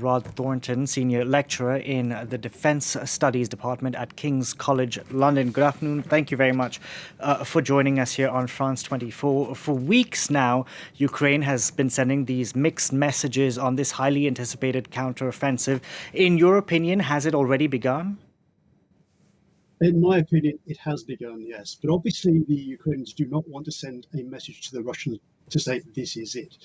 Rod Thornton, Senior Lecturer in the Defence Studies Department at King's College London. Good afternoon. Thank you very much for joining us here on France 24. For weeks now, Ukraine has been sending these mixed messages on this highly anticipated counteroffensive. In your opinion, has it already begun? In my opinion, it has begun, yes. But obviously, the Ukrainians do not want to send a message to the Russians to say this is it.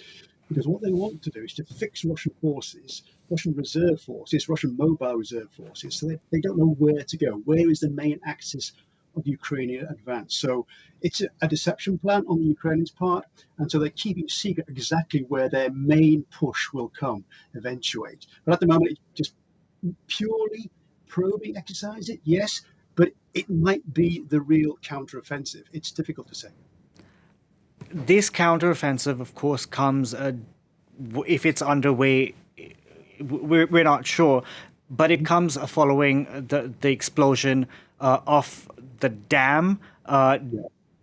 Because what they want to do is to fix Russian forces, Russian reserve forces, Russian mobile reserve forces, so they don't know where to go. Where is the main axis of Ukrainian advance? So it's a deception plan on the Ukrainians' part, and so they're keeping secret exactly where their main push will come, eventuate. But at the moment, it's just purely probing exercise, yes, but it might be the real counteroffensive. It's difficult to say. This counteroffensive, of course, comes, if it's underway, we're not sure, but it comes following the explosion of the dam.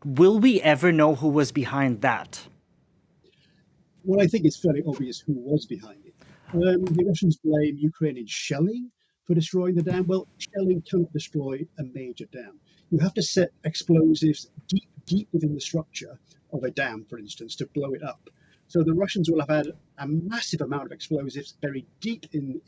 Will we ever know who was behind that? Well, I think it's fairly obvious who was behind it. The Russians blame Ukrainian shelling for destroying the dam. Well, shelling cannot destroy a major dam. You have to set explosives deep within the structure of a dam, for instance, to blow it up. So the Russians will have had a massive amount of explosives buried deep in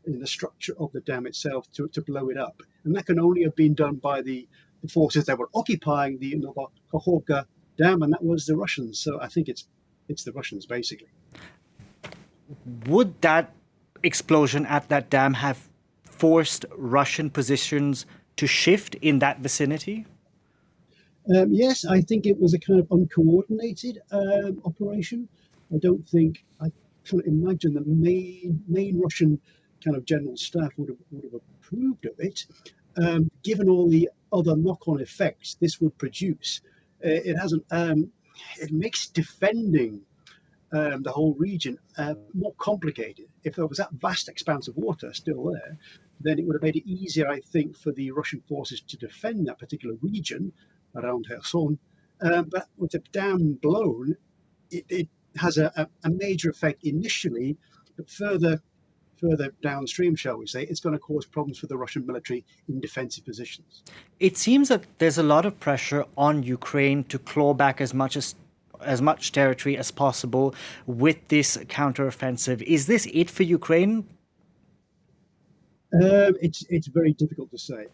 the structure of the dam itself to blow it up. And that can only have been done by the forces that were occupying the Novokhovka dam, and that was the Russians. So I think it's the Russians, basically. Would that explosion at that dam have forced Russian positions to shift in that vicinity? Yes, I think it was a kind of uncoordinated operation. I can't imagine the main Russian kind of general staff would have approved of it. Given all the other knock-on effects this would produce, it makes defending the whole region more complicated. If there was that vast expanse of water still there, then it would have made it easier, I think, for the Russian forces to defend that particular region around Kherson. But with the dam blown, it has a major effect initially, but further downstream, shall we say, it's going to cause problems for the Russian military in defensive positions. It seems that there's a lot of pressure on Ukraine to claw back as much territory as possible with this counteroffensive. Is this it for Ukraine? It's very difficult to say.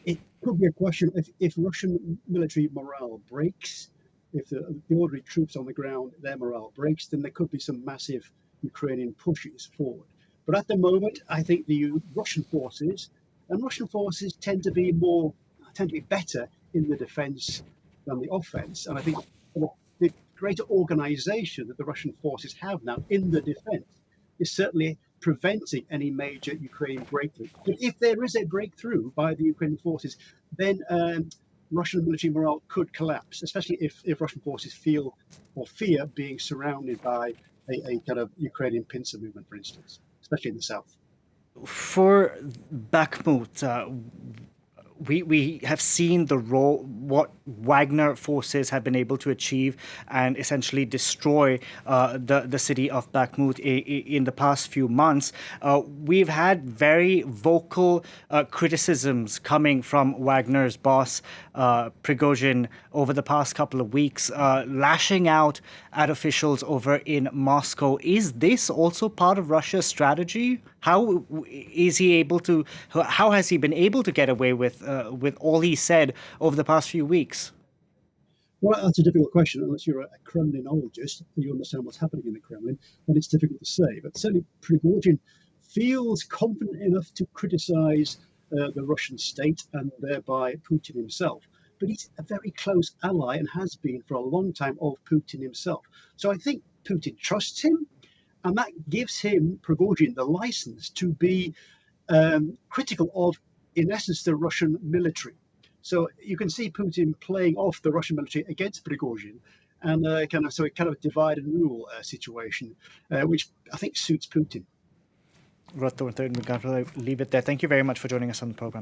It could be a question if Russian military morale breaks, if the ordinary troops on the ground, their morale breaks, then there could be some massive Ukrainian pushes forward. But at the moment, I think the Russian forces tend to be better in the defense than the offense. And I think the greater organization that the Russian forces have now in the defense is certainly preventing any major Ukrainian breakthrough. But if there is a breakthrough by the Ukrainian forces, then Russian military morale could collapse, especially if Russian forces feel or fear being surrounded by a kind of Ukrainian pincer movement, for instance, especially in the south. For Bakhmut, we have seen what Wagner forces have been able to achieve and essentially destroy the city of Bakhmut in the past few months. We've had very vocal criticisms coming from Wagner's boss, Prigozhin, over the past couple of weeks, lashing out at officials over in Moscow. Is this also part of Russia's strategy? How has he been able to get away with all he said over the past few weeks? Well, that's a difficult question. Unless you're a Kremlinologist, you understand what's happening in the Kremlin, then it's difficult to say. But certainly Prigozhin feels confident enough to criticize the Russian state and thereby Putin himself. But he's a very close ally and has been for a long time of Putin himself. So I think Putin trusts him, and that gives him, Prigozhin, the license to be critical of, in essence, the Russian military. So you can see Putin playing off the Russian military against Prigozhin, and a kind of divide and rule situation, which I think suits Putin. Rod Thornton, we're going to leave it there. Thank you very much for joining us on the program.